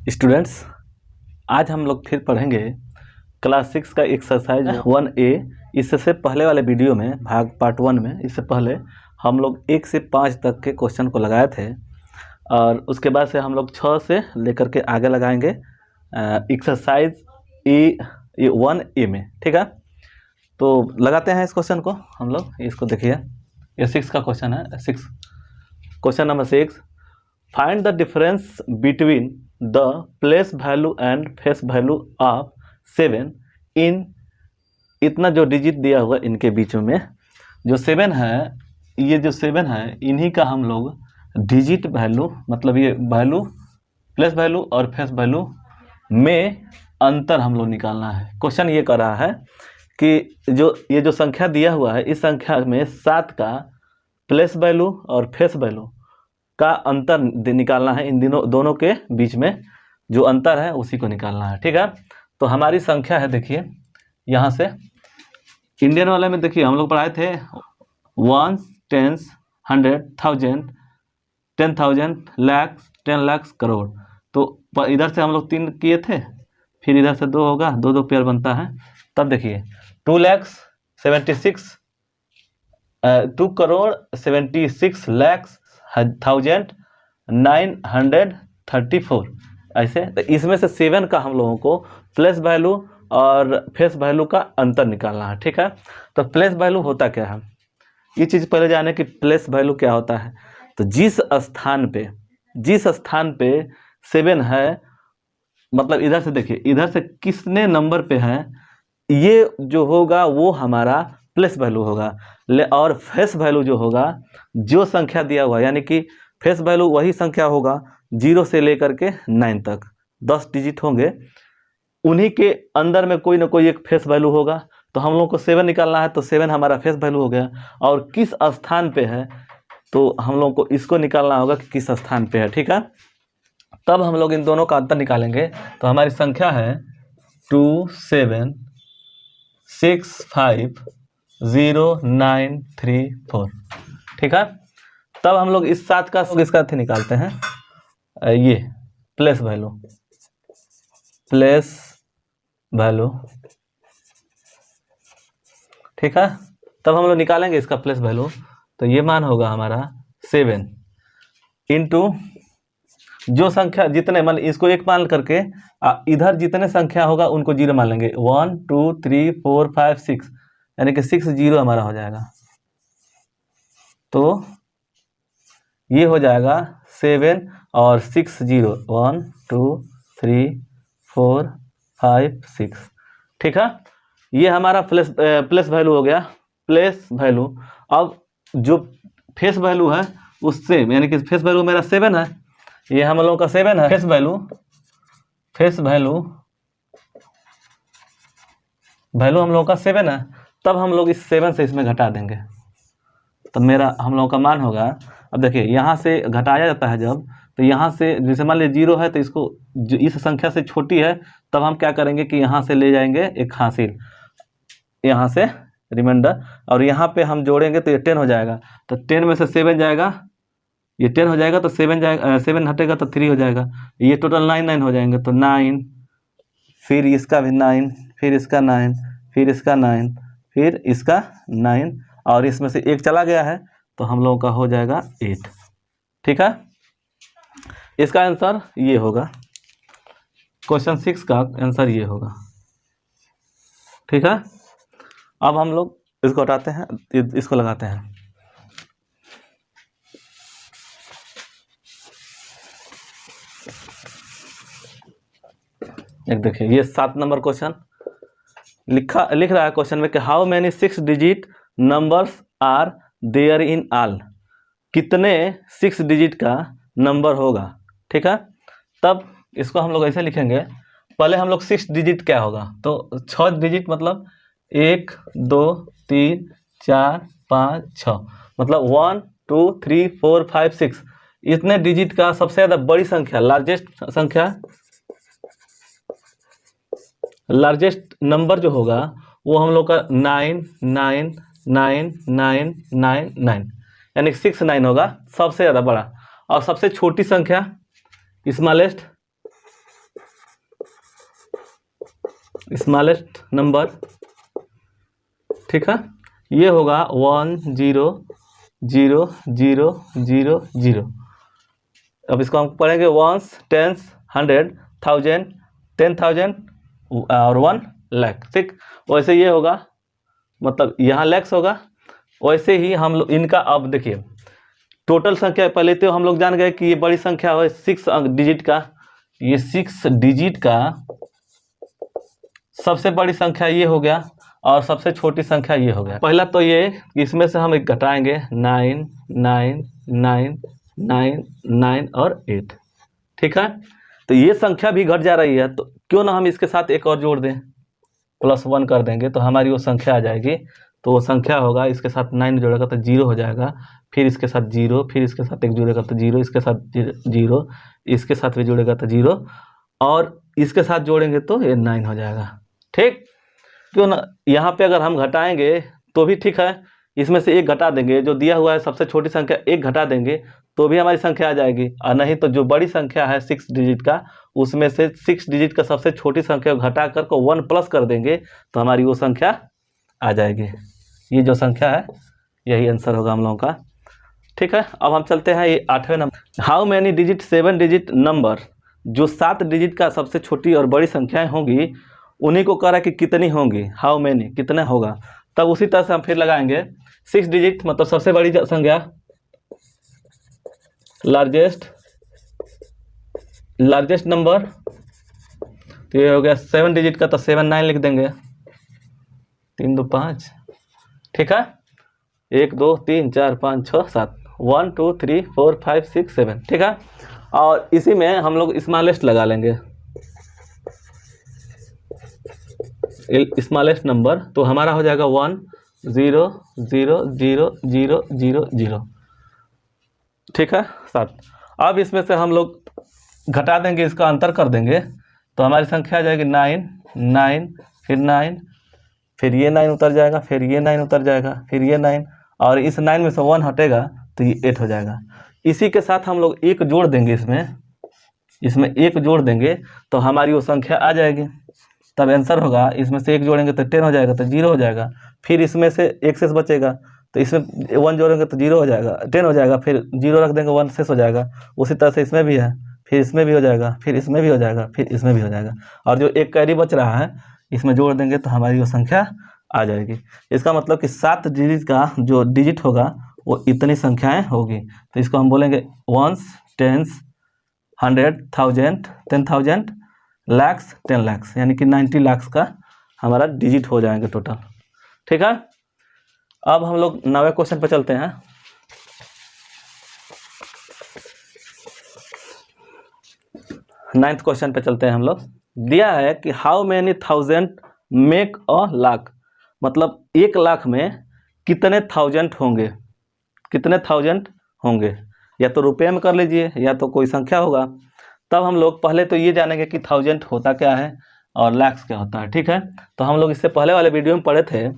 Students, आज हम लोग फिर पढ़ेंगे क्लास 6 का एक्सरसाइज 1A। इससे पहले वाले वीडियो में पार्ट 1 में इससे पहले हम लोग 1 से 5 तक के क्वेश्चन को लगाए थे और उसके बाद से हम लोग 6 से लेकर के आगे लगाएंगे एक्सरसाइज 1A में। ठीक है, तो लगाते हैं इस क्वेश्चन को हम लोग। इसको देखिए, ये 6 का क्वेश्चन है। Question number 6, find the difference between the place value and face value of 7 इन। इतना जो डिजिट दिया हुआ इनके बीच में जो 7 है, ये जो 7 है इन्हीं का हम लोग डिजिट वैल्यू, मतलब ये वैल्यू प्लेस वैल्यू और फेस वैल्यू में अंतर हम लोग निकालना है। क्वेश्चन ये कर रहा है कि ये जो संख्या दिया हुआ है, इस संख्या में 7 का प्लेस वैल्यू और फेस वैल्यू का अंतर निकालना है। इन दोनों के बीच में जो अंतर है उसी को निकालना है। ठीक है, तो हमारी संख्या है, देखिए यहाँ से इंडियन वाले में देखिए हम लोग पढ़ाए थे 1, 10, 100, 1000, 10,000, लाख, 10 लाख, करोड़। तो इधर से हम लोग 3 किए थे, फिर इधर से 2 होगा, 2 पेयर बनता है। तब देखिए 2 करोड़ 76 लाख 1934 ऐसे। तो इसमें से 7 का हम लोगों को प्लेस वैल्यू और फेस वैल्यू का अंतर निकालना है। ठीक है, तो प्लेस वैल्यू होता क्या है, ये चीज़ पहले जाने कि प्लेस वैल्यू क्या होता है। तो जिस स्थान पे 7 है, मतलब इधर से देखिए, इधर से किसने नंबर पे है, ये जो होगा वो हमारा प्लेस वैल्यू होगा। और फेस वैल्यू जो होगा, जो संख्या दिया हुआ, यानी कि फेस वैल्यू वही संख्या होगा 0 से लेकर के 9 तक 10 डिजिट होंगे, उन्हीं के अंदर में कोई ना कोई एक फेस वैल्यू होगा। तो हम लोग को 7 निकालना है, तो 7 हमारा फेस वैल्यू हो गया। और किस स्थान पे है, तो हम लोग को इसको निकालना होगा कि किस स्थान पे है। ठीक है, तब हम लोग इन दोनों का अंतर निकालेंगे। तो हमारी संख्या है 27650,934। ठीक है, तब हम लोग इस 7 का इसका अर्थ निकालते हैं, ये प्लेस वैल्यू ठीक है, तब हम लोग निकालेंगे इसका प्लेस वैल्यू। तो ये मान होगा हमारा 7 इंटू जो संख्या जितने, मान इसको 1 मान करके इधर जितने संख्या होगा उनको 0 मान लेंगे। 1 2 3 4 5 6, यानी कि 6 0 हमारा हो जाएगा। तो ये हो जाएगा 7 और 6 0, 1 2 3 4 5 6। ठीक है, ये हमारा प्लेस वैल्यू हो गया, प्लेस वैल्यू। अब जो फेस वैल्यू है उससे, यानी कि फेस वैल्यू मेरा 7 है, ये हम लोगों का 7 है। फेस वैल्यू हम लोगों का 7 है। तब हम लोग इस 7 से इसमें घटा देंगे, तो मेरा हम लोगों का मान होगा। अब देखिए यहाँ से घटाया जाता है जब, तो यहाँ से जैसे मान लीजिए 0 है, तो इसको जो इस संख्या से छोटी है, तब हम क्या करेंगे कि यहाँ से ले जाएंगे एक हासिल, यहाँ से रिमाइंडर, और यहाँ पे हम जोड़ेंगे तो ये 10 हो जाएगा। तो 10 में से 7 जाएगा, ये 10 हो जाएगा, तो 7 जाएगा, 7 हटेगा तो 3 हो जाएगा। ये टोटल 9 हो जाएंगे। तो 9, फिर इसका भी 9, फिर इसका 9, फिर इसका 9, फिर इसका 9, और इसमें से 1 चला गया है, तो हम लोगों का हो जाएगा 8। ठीक है, इसका आंसर ये होगा, क्वेश्चन 6 का आंसर ये होगा। ठीक है, अब हम लोग इसको हटाते हैं, इसको लगाते हैं। एक देखिए, ये 7 नंबर क्वेश्चन लिख रहा है क्वेश्चन में कि how many 6 digit numbers are there in all. कितने 6 डिजिट का नंबर होगा। ठीक है, तब इसको हम लोग ऐसे लिखेंगे। पहले हम लोग 6 डिजिट क्या होगा, तो 6 डिजिट मतलब 1 2 3 4 5 6, मतलब 1 2 3 4 5 6। इतने डिजिट का सबसे ज़्यादा बड़ी संख्या, लार्जेस्ट नंबर जो होगा वो हम लोग का 9999999, यानी 69 होगा सबसे ज़्यादा बड़ा। और सबसे छोटी संख्या स्मॉलेस्ट स्मॉलेस्ट नंबर, ठीक है, ये होगा 1 0 0 0 0 0। अब इसको हम पढ़ेंगे वंस, टेंस, 100, 1000, 10,000 और 1 लाख, ठीक। वैसे ये होगा, मतलब यहाँ लैक्स होगा। वैसे ही हम लोग इनका, अब देखिए टोटल संख्या पहले तो हम लोग जान गए कि ये बड़ी संख्या है 6 डिजिट का, ये 6 डिजिट का सबसे बड़ी संख्या ये हो गया और सबसे छोटी संख्या ये हो गया। पहला तो ये, इसमें से हम एक घटाएंगे 9 9 9 9 9 और 8, ठीक है। तो ये संख्या भी घट जा रही है, तो क्यों ना हम इसके साथ एक और जोड़ दें, +1 कर देंगे तो हमारी वो संख्या आ जाएगी। तो वो संख्या होगा, इसके साथ 9 जोड़ेगा तो 0 हो जाएगा, फिर इसके साथ 0, फिर इसके साथ एक जोड़ेगा तो 0, इसके साथ 0, इसके साथ भी जोड़ेगा तो 0, और इसके साथ जोड़ेंगे तो ये 9 हो जाएगा, ठीक। क्यों ना, यहाँ पे अगर हम घटाएंगे तो भी ठीक है, इसमें से एक घटा देंगे, जो दिया हुआ है सबसे छोटी संख्या एक घटा देंगे तो भी हमारी संख्या आ जाएगी। और नहीं तो जो बड़ी संख्या है 6 डिजिट का, उसमें से 6 डिजिट का सबसे छोटी संख्या घटा कर को 1 प्लस कर देंगे तो हमारी वो संख्या आ जाएगी। ये जो संख्या है यही आंसर होगा हम लोगों का, ठीक है। अब हम चलते हैं ये 8वें number. How many digit 7 digit number, जो 7 डिजिट का सबसे छोटी और बड़ी संख्याएं होंगी उन्हीं को कह रहा है कि कितनी होंगी, हाउ मैनी कितना होगा। तब उसी तरह से हम फिर लगाएंगे 6 डिजिट मतलब सबसे बड़ी संख्या, लार्जेस्ट नंबर, तो ये हो गया 7 डिजिट का, तो 7 9 लिख देंगे, 3 2 5, ठीक है। 1 2 3 4 5 6 7, 1 2 3 4 5 6 7, ठीक है। और इसी में हम लोग स्मॉलेस्ट लगा लेंगे, स्मॉलेस्ट नंबर, तो हमारा हो जाएगा 1 0 0 0 0 0 0, ठीक है 7। अब इसमें से हम लोग घटा देंगे, इसका अंतर कर देंगे तो हमारी संख्या आ जाएगी 9 9, फिर 9, फिर ये 9 उतर जाएगा, फिर ये 9 उतर जाएगा, फिर ये 9, और इस 9 में से 1 हटेगा तो ये 8 हो जाएगा। इसी के साथ हम लोग एक जोड़ देंगे, इसमें एक जोड़ देंगे तो हमारी वो संख्या आ जाएगी। तब आंसर होगा, इसमें से एक जोड़ेंगे तो 10 हो जाएगा, तो 0 हो जाएगा। फिर इसमें से एक शेष बचेगा तो इसमें 1 जोड़ेंगे तो 0 हो जाएगा, 10 हो जाएगा, फिर 0 रख देंगे, 1 शेष हो जाएगा। उसी तरह से इसमें भी है, फिर इसमें भी हो जाएगा, फिर इसमें भी हो जाएगा, फिर इसमें भी हो जाएगा, और जो एक कैरी बच रहा है इसमें जोड़ देंगे तो हमारी वो संख्या आ जाएगी। इसका मतलब कि 7 डिजिट का जो डिजिट होगा वो इतनी संख्याएं होगी। तो इसको हम बोलेंगे वंस, टेंस, 100, 1000, 10,000, लाख्स, 10 लाख्स, यानी कि 90 लाख्स का हमारा डिजिट हो जाएंगे टोटल, ठीक है। अब हम लोग 9वें क्वेश्चन पे चलते हैं। नाइन्थ क्वेश्चन पे चलते हैं हम लोग। दिया है कि how many thousand make a lakh, मतलब 1 लाख में कितने थाउजेंड होंगे, कितने थाउजेंड होंगे, या तो रुपये में कर लीजिए या तो कोई संख्या होगा। तब हम लोग पहले तो ये जानेंगे कि थाउजेंड होता क्या है और लाख्स क्या होता है, ठीक है। तो हम लोग इससे पहले वाले वीडियो में पढ़े थे,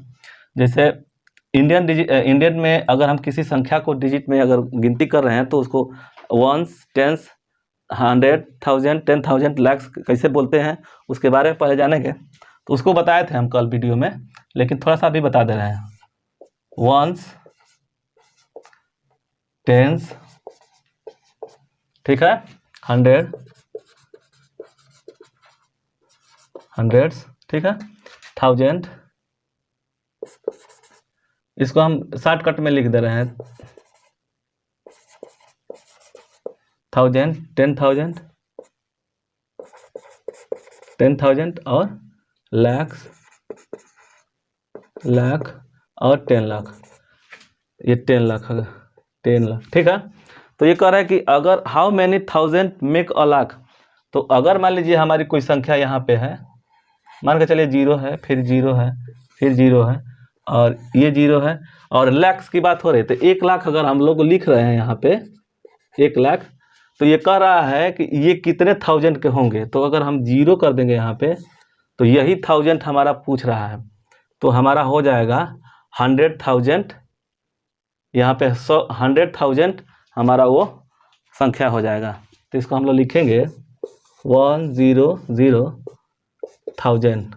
जैसे इंडियन में अगर हम किसी संख्या को डिजिट में अगर गिनती कर रहे हैं तो उसको वंस, टेंस, 100, 1000, 10,000, लाख्स कैसे बोलते हैं उसके बारे में पहले जानेंगे। तो उसको बताए थे हम कल वीडियो में, लेकिन थोड़ा सा अभी बता दे रहे हैं। वंस, टेंस, ठीक है, 100, हंड्रेड्स, ठीक है, 1000, इसको हम शॉर्टकट में लिख दे रहे हैं 1000, 10,000, 10,000 और लाख और 10 लाख, ये 10 लाख होगा, 10 लाख, ठीक है। तो ये कह रहा है कि अगर how many thousand make a lakh, तो अगर मान लीजिए हमारी कोई संख्या यहाँ पे है, मान के चलिए 0 है, फिर 0 है, फिर 0 है, और ये 0 है, और लैक्स की बात हो रही है, तो 1 लाख अगर हम लोग लिख रहे हैं यहाँ पे 1 लाख, तो ये कह रहा है कि ये कितने थाउजेंड के होंगे। तो अगर हम 0 कर देंगे यहाँ पे तो यही थाउजेंड हमारा पूछ रहा है, तो हमारा हो जाएगा 100,000, यहाँ पे 100,000 हमारा वो संख्या हो जाएगा। तो इसको हम लोग लिखेंगे 100,000,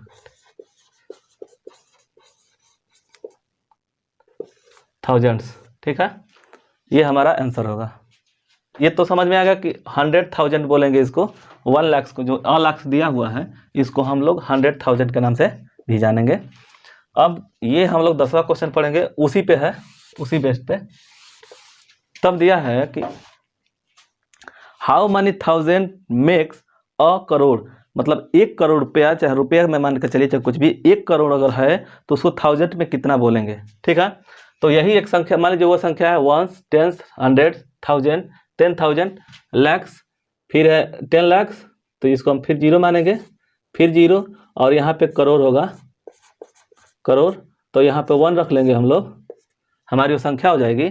थाउजेंड्स। ठीक है, ये हमारा आंसर होगा। ये तो समझ में आ गया कि 100,000 बोलेंगे इसको, 1 लाख को, जो लाख दिया हुआ है इसको हम लोग 100,000 के नाम से भी जानेंगे। अब ये हम लोग 10वां क्वेश्चन पढ़ेंगे, उसी पे है, उसी बेस पे। तब दिया है कि how many thousand makes a crore, मतलब 1 करोड़ रुपया, चाहे रुपया में मान के चलिए, चाहे कुछ भी, 1 करोड़ अगर है तो उसको थाउजेंड में कितना बोलेंगे। ठीक है, तो यही एक संख्या, मान लीजिए वो संख्या है 1s, 10s, 100, 1000, 10,000, लैक्स, फिर है 10 लाख, तो इसको हम फिर 0 मानेंगे, फिर 0, और यहाँ पे करोड़ होगा, करोड़, तो यहाँ पे 1 रख लेंगे हम लोग, हमारी वो संख्या हो जाएगी।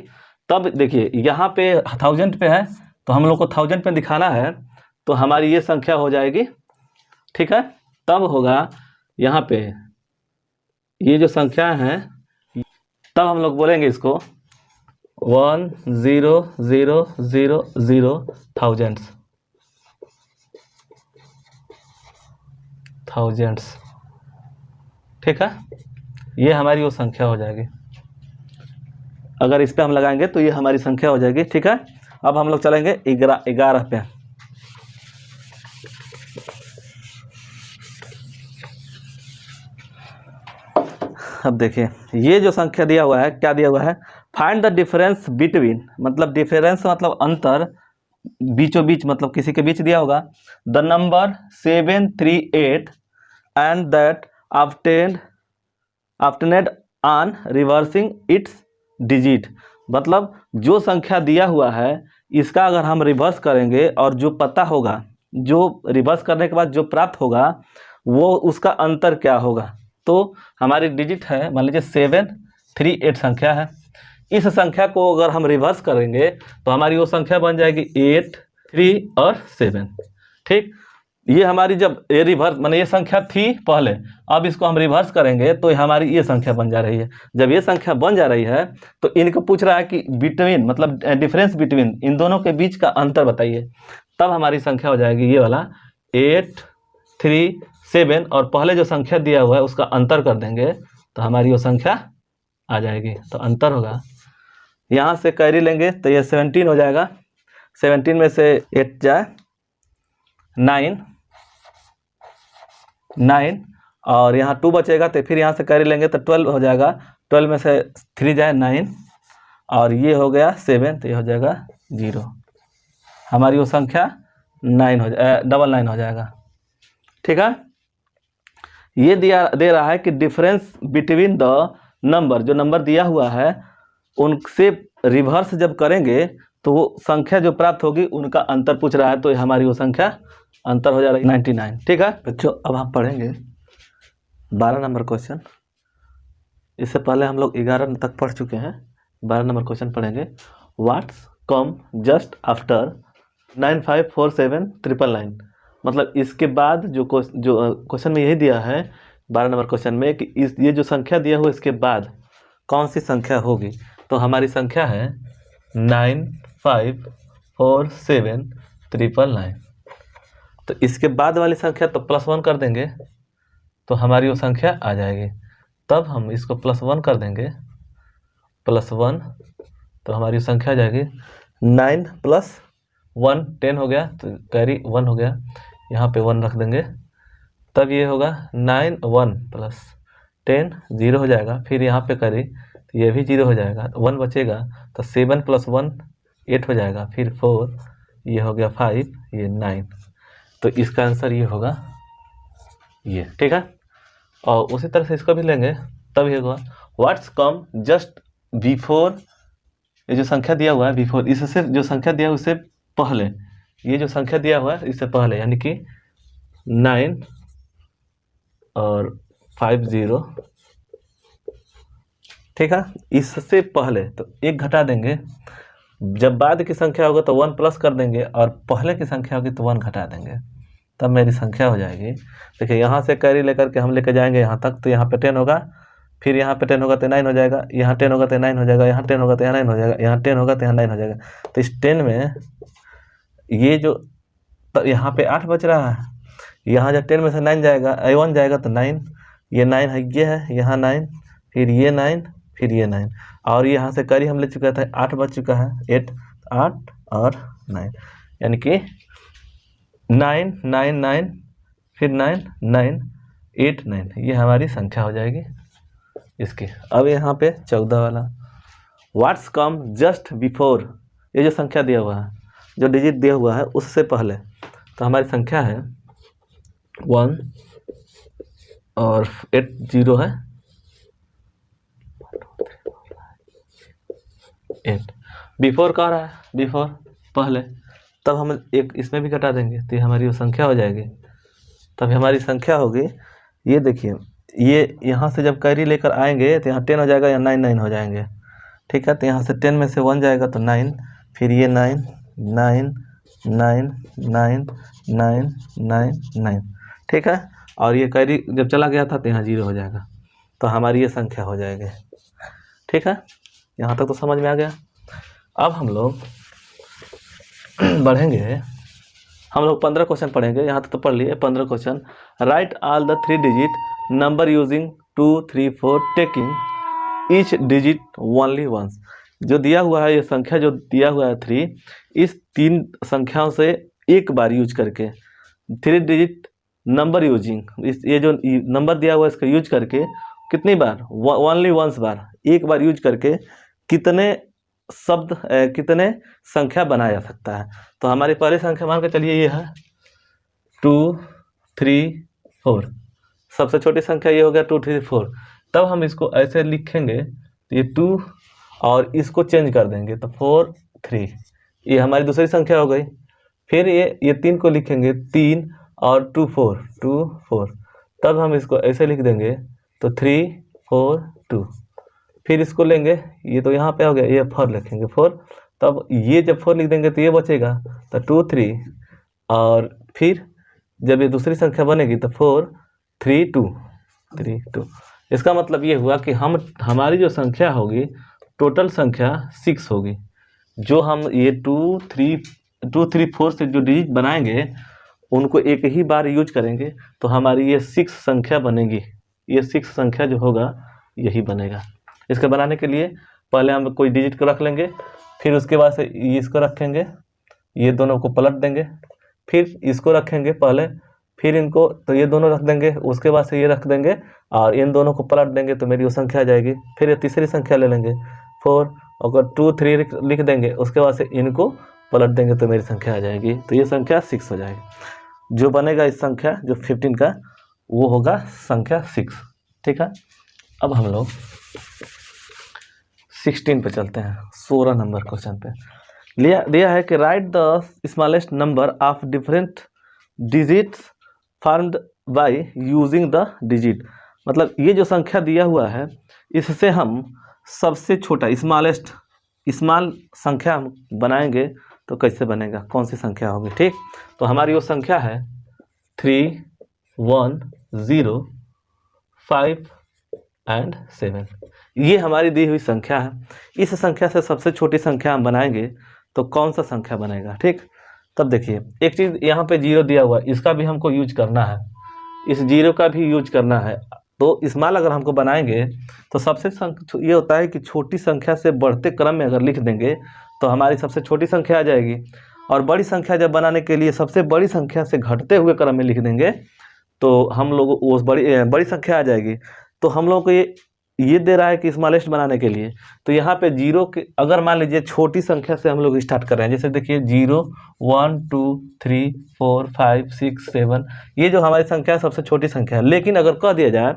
तब देखिए यहाँ पे 1000 पे है, तो हम लोग को 1000 पे दिखाना है, तो हमारी ये संख्या हो जाएगी। ठीक है, तब होगा यहाँ पे ये जो संख्या है, तब हम लोग बोलेंगे इसको 1,0,0,0,0 थाउजेंड्स। ठीक है, ये हमारी वो संख्या हो जाएगी। अगर इस पे हम लगाएंगे तो ये हमारी संख्या हो जाएगी। ठीक है, अब हम लोग चलेंगे 11 पे। अब देखिए ये जो संख्या दिया हुआ है, क्या दिया हुआ है, फाइंड द डिफरेंस बिटवीन, मतलब डिफरेंस मतलब अंतर, बीचों बीच, मतलब किसी के बीच दिया होगा, the number 738 and that obtained on reversing it's digit, मतलब जो संख्या दिया हुआ है इसका अगर हम रिवर्स करेंगे और जो पता होगा, जो रिवर्स करने के बाद जो प्राप्त होगा वो उसका अंतर क्या होगा। तो हमारी डिजिट है, मान लीजिए 738 संख्या है, इस संख्या को अगर हम रिवर्स करेंगे तो हमारी वो संख्या बन जाएगी 8, 3 और 7। ठीक, ये हमारी जब ये रिवर्स, माने ये संख्या थी पहले, अब इसको हम रिवर्स करेंगे तो हमारी ये संख्या बन जा रही है। जब ये संख्या बन जा रही है तो इनको पूछ रहा है कि बिटवीन, मतलब डिफरेंस बिटवीन, इन दोनों के बीच का अंतर बताइए, तब हमारी संख्या हो जाएगी ये वाला 8, 3, 7, और पहले जो संख्या दिया हुआ है उसका अंतर कर देंगे तो हमारी वो संख्या आ जाएगी। तो अंतर होगा, यहाँ से कैरी लेंगे तो ये 17 हो जाएगा, 17 में से 8 जाए 9, और यहाँ 2 बचेगा, तो फिर यहाँ से कैरी लेंगे तो 12 हो जाएगा, 12 में से 3 जाए 9, और ये हो गया 7, तो ये हो जाएगा 0। हमारी वो संख्या 99 हो जाएगा। ठीक है, ये दे रहा है कि डिफरेंस बिटवीन द नंबर, जो नंबर दिया हुआ है उनसे रिवर्स जब करेंगे तो वो संख्या जो प्राप्त होगी उनका अंतर पूछ रहा है, तो हमारी वो संख्या अंतर हो जा रही है 99। ठीक है बच्चों, अब हम पढ़ेंगे 12 नंबर क्वेश्चन। इससे पहले हम लोग 11 तक पढ़ चुके हैं, 12 नंबर क्वेश्चन पढ़ेंगे। व्हाट्स कम जस्ट आफ्टर 9547,999, मतलब इसके बाद जो क्वेश्चन में यही दिया है 12 नंबर क्वेश्चन में कि ये जो संख्या दिया हुआ इसके बाद कौन सी संख्या होगी। तो हमारी संख्या है 9547,999, तो इसके बाद वाली संख्या तो +1 कर देंगे तो हमारी वो संख्या आ जाएगी। तब हम इसको +1 कर देंगे, +1, तो हमारी संख्या आ जाएगी 9 + 1 10 हो गया, तो कैरी 1 हो गया, यहाँ पे 1 रख देंगे, तब ये होगा 9 1 + 10 0 हो जाएगा, फिर यहाँ पे कैरी, तो ये भी 0 हो जाएगा, 1 बचेगा, तो 7 + 1 8 हो जाएगा, फिर 4, ये हो गया 5, ये 9, तो इसका आंसर ये होगा ये। ठीक है, और उसी तरह से इसको भी लेंगे, तब ये होगा व्हाट्स कम जस्ट बिफोर, ये जो संख्या दिया हुआ है बिफोर, इससे जो संख्या दिया हुआ उससे पहले, ये जो संख्या दिया हुआ है इससे पहले, यानी कि 9 और 50। ठीक है, इससे पहले तो 1 घटा देंगे, जब बाद की संख्या होगा तो 1 प्लस कर देंगे, और पहले की संख्या होगी तो 1 घटा देंगे, तब मेरी संख्या हो जाएगी। देखिए यहाँ से कैरी लेकर के हम लेकर जाएंगे यहाँ तक, तो यहाँ पे 10 होगा, फिर यहाँ पे 10 होगा तो 9 हो जाएगा, यहाँ 10 होगा तो 9 हो जाएगा, यहाँ 10 होगा तो यहाँ 9 हो जाएगा, यहाँ 10 होगा तो यहाँ 9 हो जाएगा। तो इस 10 में ये जो, तो यहाँ पे 8 बच रहा है, यहाँ जब 10 में से 9 जाएगा, 1 जाएगा तो 9, ये 9 है, ये है, यहाँ 9, फिर ये 9, फिर ये 9, और यहाँ से कैरी हम ले चुका था 8 बच चुका है, 8 8 और 9, यानी कि 9 9 9 फिर 9 9 8 9, ये हमारी संख्या हो जाएगी इसकी। अब यहाँ पे 14 वाला, व्हाट्स कम जस्ट बिफोर, ये जो संख्या दिया हुआ है, जो डिजिट दिया हुआ है उससे पहले, तो हमारी संख्या है 1 और 8 0 है 8, बिफोर कह रहा है, बिफोर पहले, तब हम एक इसमें भी घटा देंगे तो ये हमारी वो संख्या हो जाएगी। तब हमारी संख्या होगी, ये देखिए, ये यहाँ से जब कैरी लेकर आएंगे तो यहाँ 10 हो जाएगा या 9 9 हो जाएंगे, ठीक है। तो यहाँ से 10 में से 1 जाएगा तो 9, फिर ये 9 9 9 9 9 9 9, ठीक है। और ये कैरी जब चला गया था तो यहाँ 0 हो जाएगा, तो हमारी ये संख्या हो जाएगी, ठीक है। यहाँ तक तो समझ में आ गया। अब हम लोग बढ़ेंगे, हम लोग 15 क्वेश्चन पढ़ेंगे, यहाँ तक तो पढ़ लिए 15 question. Write all the 3 digit number using 2 3 4 taking each digit only once. जो दिया हुआ है, ये संख्या जो दिया हुआ है 3, इस 3 संख्याओं से एक बार यूज करके, 3 डिजिट नंबर यूजिंग, इस ये जो नंबर दिया हुआ है इसका यूज करके कितनी बार, ओनली वंस बार, एक बार यूज करके कितने शब्द कितने संख्या बनाया जा सकता है। तो हमारी पहली संख्या मान के चलिए ये है 2 3 4, सबसे छोटी संख्या ये हो गया 2 3 4। तब हम इसको ऐसे लिखेंगे, तो ये 2 और इसको चेंज कर देंगे तो 4 3, ये हमारी दूसरी संख्या हो गई। फिर ये 3 को लिखेंगे 3 और 2 4, तब हम इसको ऐसे लिख देंगे तो 3 4 2। फिर इसको लेंगे, ये तो यहाँ पे हो गया, ये 4 लिखेंगे 4, तब ये जब 4 लिख देंगे तो ये बचेगा तो 2 3, और फिर जब ये दूसरी संख्या बनेगी तो 4 3 2 3 2। इसका मतलब ये हुआ कि हमारी जो संख्या होगी, टोटल संख्या 6 होगी। जो हम ये 2 3 4 से जो डिजिट बनाएंगे उनको एक ही बार यूज करेंगे तो हमारी ये 6 संख्या बनेगी। ये 6 संख्या जो होगा यही बनेगा। इसके बनाने के लिए पहले हम कोई डिजिट को रख लेंगे, फिर उसके बाद से इसको रखेंगे, ये दोनों को पलट देंगे, फिर इसको रखेंगे पहले, फिर इनको, तो ये दोनों रख देंगे, उसके बाद से ये रख देंगे और इन दोनों को पलट देंगे तो मेरी वो संख्या आ जाएगी। फिर ये तीसरी संख्या ले लेंगे 4, अगर 2 3 लिख देंगे, उसके बाद से इनको पलट देंगे तो मेरी संख्या आ जाएगी। तो ये संख्या 6 हो जाएगी। जो बनेगा इस संख्या जो 15 का, वो होगा संख्या 6, ठीक है। अब हम लोग 16 पे चलते हैं, 16 नंबर क्वेश्चन पे दिया है कि right the smallest number of different digits formed by using the digit. मतलब ये जो संख्या दिया हुआ है, इससे हम सबसे छोटा स्मॉल संख्या बनाएंगे तो कैसे बनेगा, कौन सी संख्या होगी, ठीक। तो हमारी वो संख्या है 3 1 0 5 and 7, ये हमारी दी हुई संख्या है। इस संख्या से सबसे छोटी संख्या हम बनाएंगे तो कौन सा संख्या बनेगा, ठीक। तब देखिए, एक चीज़ यहाँ पे 0 दिया हुआ है, इसका भी हमको यूज करना है, इस 0 का भी यूज करना है। तो स्मॉल अगर हमको बनाएंगे तो सबसे ये होता है कि छोटी संख्या से बढ़ते क्रम में अगर लिख देंगे तो हमारी सबसे छोटी संख्या आ जाएगी, और बड़ी संख्या जब बनाने के लिए सबसे बड़ी संख्या से घटते हुए क्रम में लिख देंगे तो हम लोग उस बड़ी संख्या आ जाएगी। तो हम लोग को ये दे रहा है कि स्मॉलेस्ट बनाने के लिए, तो यहाँ पे 0 के, अगर मान लीजिए छोटी संख्या से हम लोग स्टार्ट कर रहे हैं, जैसे देखिए 0 1 2 3 4 5 6 7, ये जो हमारी संख्या है सबसे छोटी संख्या है। लेकिन अगर कह दिया जाए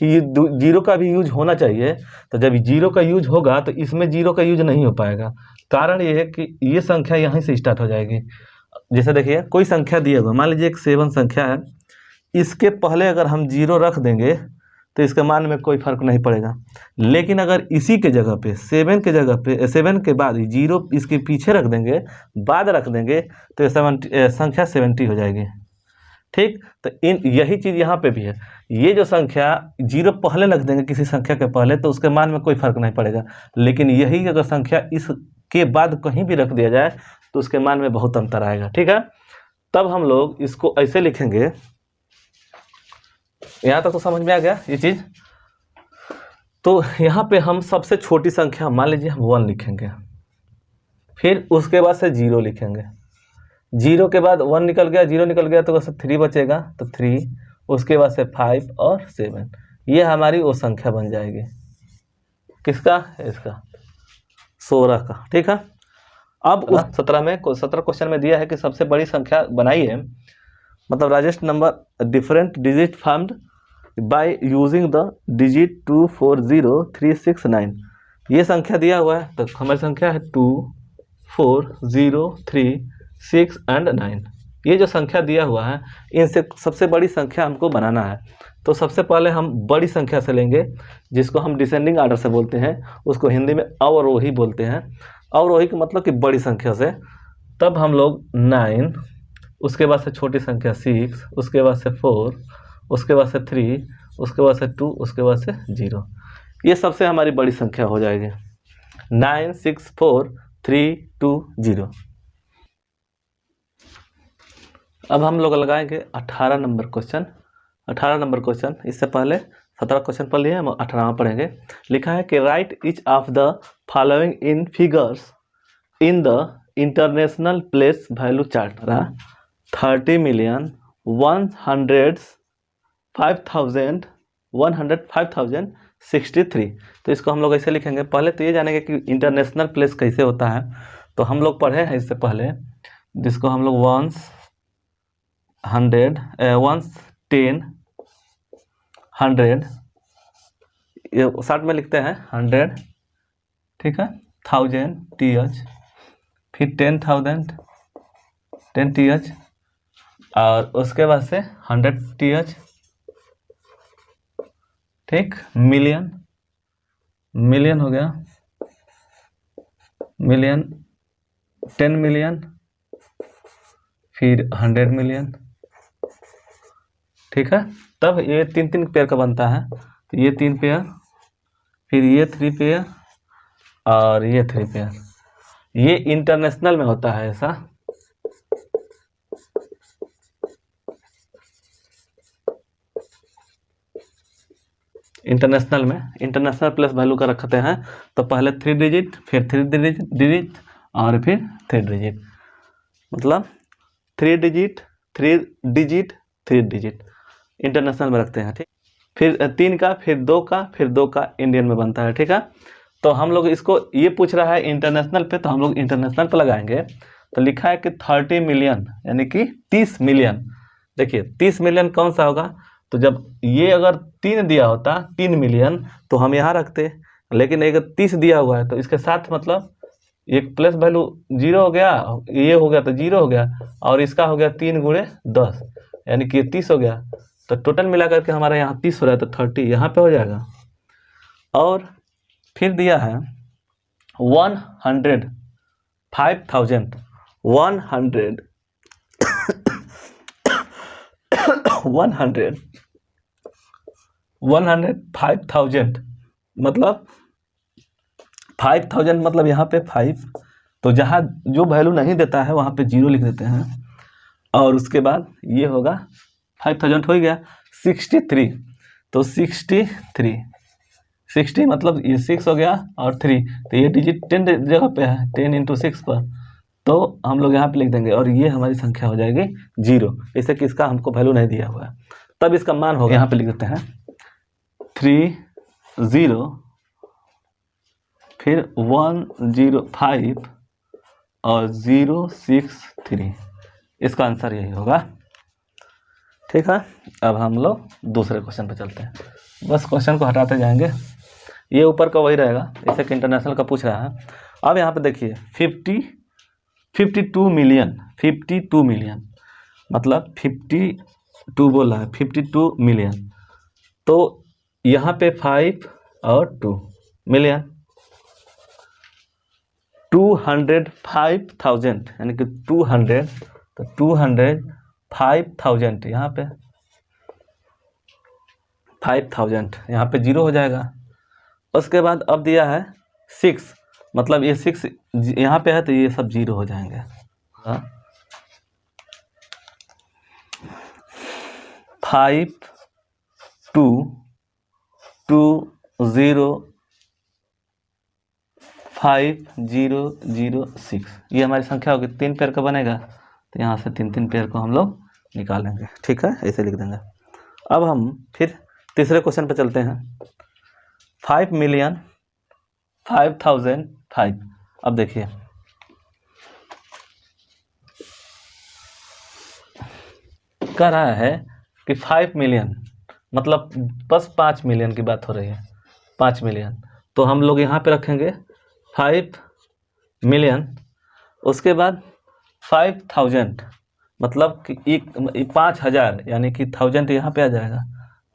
कि ये 0 का भी यूज होना चाहिए, तो जब 0 का यूज होगा तो इसमें 0 का यूज नहीं हो पाएगा। कारण ये है कि ये संख्या यहीं से स्टार्ट हो जाएगी। जैसे देखिए, कोई संख्या दिया हुआ, मान लीजिए एक 7 संख्या है, इसके पहले अगर हम 0 रख देंगे तो इसके मान में कोई फर्क नहीं पड़ेगा। लेकिन अगर इसी के जगह पे 7 के जगह पे 7 के बाद 0 इसके पीछे रख देंगे, बाद रख देंगे, तो संख्या 70 हो जाएगी, ठीक। तो यही चीज़ यहाँ पे भी है। ये जो संख्या 0 पहले रख देंगे किसी संख्या के पहले तो उसके मान में कोई फर्क नहीं पड़ेगा। लेकिन यही अगर संख्या इसके बाद कहीं भी रख दिया जाए तो उसके मान में बहुत अंतर आएगा, ठीक है। तब हम लोग इसको ऐसे लिखेंगे। यहाँ तक तो समझ में आ गया ये चीज़। तो यहाँ पे हम सबसे छोटी संख्या मान लीजिए हम 1 लिखेंगे, फिर उसके बाद से 0 लिखेंगे, 0 के बाद 1 निकल गया, 0 निकल गया तो बस 3 बचेगा, तो 3, उसके बाद से 5 और 7, ये हमारी वो संख्या बन जाएगी। किसका? इसका 16 का। ठीक है। अब उस 17 क्वेश्चन में दिया है कि सबसे बड़ी संख्या बनाइए, मतलब largest number different digit formed by using the digit 2 4 0 3 6 9। ये संख्या दिया हुआ है, तो हमारी संख्या है 2 4 0 3 6 एंड 9। ये जो संख्या दिया हुआ है, इनसे सबसे बड़ी संख्या हमको बनाना है। तो सबसे पहले हम बड़ी संख्या से लेंगे, जिसको हम डिसेंडिंग आर्डर से बोलते हैं, उसको हिंदी में अवरोही बोलते हैं। अवरोही का मतलब कि बड़ी संख्या से। तब हम लोग 9, उसके बाद से छोटी संख्या 6, उसके बाद से 4, उसके बाद से 3, उसके बाद से 2, उसके बाद से 0। ये सबसे हमारी बड़ी संख्या हो जाएगी। 9 6 4 3 2 0। अब हम लोग लगाएंगे 18 नंबर क्वेश्चन। 18 नंबर क्वेश्चन, इससे पहले 17 क्वेश्चन पढ़ लिए, हम 18वां पढ़ेंगे। लिखा है कि right each of the following in figures in the international place value chart. 30 million 105,105,063। तो इसको हम लोग ऐसे लिखेंगे। पहले तो ये जानेंगे कि इंटरनेशनल प्लेस कैसे होता है। तो हम लोग पढ़े हैं इससे पहले, जिसको हम लोग 1 10 100, ये शॉर्ट में लिखते हैं 100। ठीक है। 1000 TH, फिर 10,000 10 TH, और उसके बाद से 100 TH। ठीक। मिलियन, मिलियन हो गया, मिलियन 10 मिलियन, फिर 100 मिलियन। ठीक है। तब ये 3 पेयर का बनता है, तो ये 3 पेयर, फिर ये 3 पेयर, और ये 3 पेयर। ये इंटरनेशनल में होता है ऐसा। इंटरनेशनल में इंटरनेशनल प्लस वैल्यू का रखते हैं, तो पहले 3 डिजिट, फिर 3 डिजिट, और फिर 3 डिजिट, मतलब 3 डिजिट 3 डिजिट 3 डिजिट इंटरनेशनल में रखते हैं। ठीक। फिर 3 का, फिर 2 का, फिर 2 का इंडियन में बनता है। ठीक है। तो हम लोग इसको, ये पूछ रहा है इंटरनेशनल पे, तो हम लोग इंटरनेशनल पे लगाएंगे। तो लिखा है कि 30 मिलियन, यानी कि 30 मिलियन। देखिए 30 मिलियन कौन सा होगा, तो जब ये अगर 3 दिया होता 3 मिलियन, तो हम यहाँ रखते, लेकिन अगर 30 दिया हुआ है तो इसके साथ मतलब एक प्लस वैल्यू 0 हो गया, ये हो गया तो 0 हो गया, और इसका हो गया 3 गुणे 10, यानी कि ये 30 हो गया। तो टोटल मिला करके हमारे यहाँ 30 हो रहा है, तो 30 यहाँ पे हो जाएगा। और फिर दिया है 100 5,000 100 100 105,000, मतलब 5,000, मतलब यहाँ पे 5, तो जहाँ जो वैल्यू नहीं देता है वहाँ पे 0 लिख देते हैं, और उसके बाद ये होगा 5,000 हो गया। 63, तो 63 60, मतलब ये 6 हो गया और 3, तो ये डिजिट 10 जगह पे है, 10 × 6 पर, तो हम लोग यहाँ पे लिख देंगे, और ये हमारी संख्या हो जाएगी 0, इससे कि इसका हमको वैल्यू नहीं दिया हुआ है। तब इसका मान होगा, यहाँ पे लिख देते हैं 30, फिर 105 और 063, इसका आंसर यही होगा। ठीक है। अब हम लोग दूसरे क्वेश्चन पे चलते हैं, बस क्वेश्चन को हटाते जाएंगे, ये ऊपर का वही रहेगा, जैसे कि इंटरनेशनल का पूछ रहा है। अब यहाँ पे देखिए 52 मिलियन, 52 मिलियन, मतलब 52 बोल रहा है, 52 मिलियन, तो यहाँ पे 5 और 2 मिलियन, 205,000, यानी कि 200, तो 205,000 यहाँ पे 5,000, यहाँ पे 0 हो जाएगा। उसके बाद अब दिया है 6, मतलब ये 6 यहाँ पे है, तो ये सब 0 हो जाएंगे। 5 2 2 05006 ये हमारी संख्या होगी। 3 पेयर का बनेगा तो यहाँ से 3 पेयर को हम लोग निकालेंगे। ठीक है, ऐसे लिख देंगे। अब हम फिर तीसरे क्वेश्चन पे चलते हैं। 5,05,005। अब देखिए कह रहा है कि 5 मिलियन मतलब बस 5 मिलियन की बात हो रही है। 5 मिलियन तो हम लोग यहाँ पे रखेंगे 5 मिलियन, उसके बाद 5,000 मतलब कि 5,000 यानी कि 1000 यहाँ पे आ जाएगा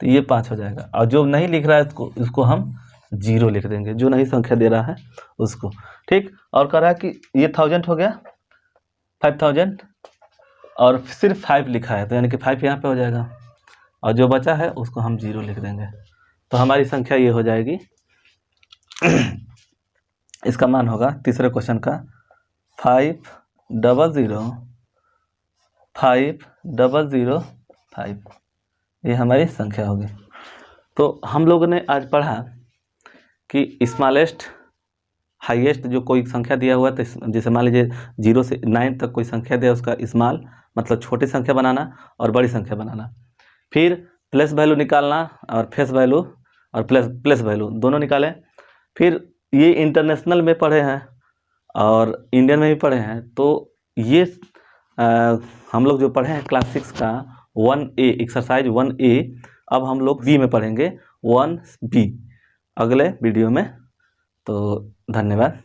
तो ये 5 हो जाएगा। और जो नहीं लिख रहा है इसको हम 0 लिख देंगे, जो नहीं संख्या दे रहा है उसको। ठीक, और कह रहा है कि ये 1000 हो गया 5000 और सिर्फ 5 लिखा है तो यानी कि 5 यहाँ पे हो जाएगा और जो बचा है उसको हम 0 लिख देंगे तो हमारी संख्या ये हो जाएगी। इसका मान होगा तीसरे क्वेश्चन का 5,00,5,005 ये हमारी संख्या होगी। तो हम लोगों ने आज पढ़ा कि स्मॉलेस्ट हाईएस्ट जो कोई संख्या दिया हुआ तो जैसे मान लीजिए 0 से 9 तक कोई संख्या दिया उसका स्मॉल मतलब छोटी संख्या बनाना और बड़ी संख्या बनाना, फिर प्लस वैल्यू निकालना और फेस वैल्यू और प्लस वैल्यू दोनों निकालें। फिर ये इंटरनेशनल में पढ़े हैं और इंडियन में भी पढ़े हैं। तो ये हम लोग जो पढ़े हैं क्लास 6 का 1A एक्सरसाइज 1A, अब हम लोग बी में पढ़ेंगे 1B अगले वीडियो में। तो धन्यवाद।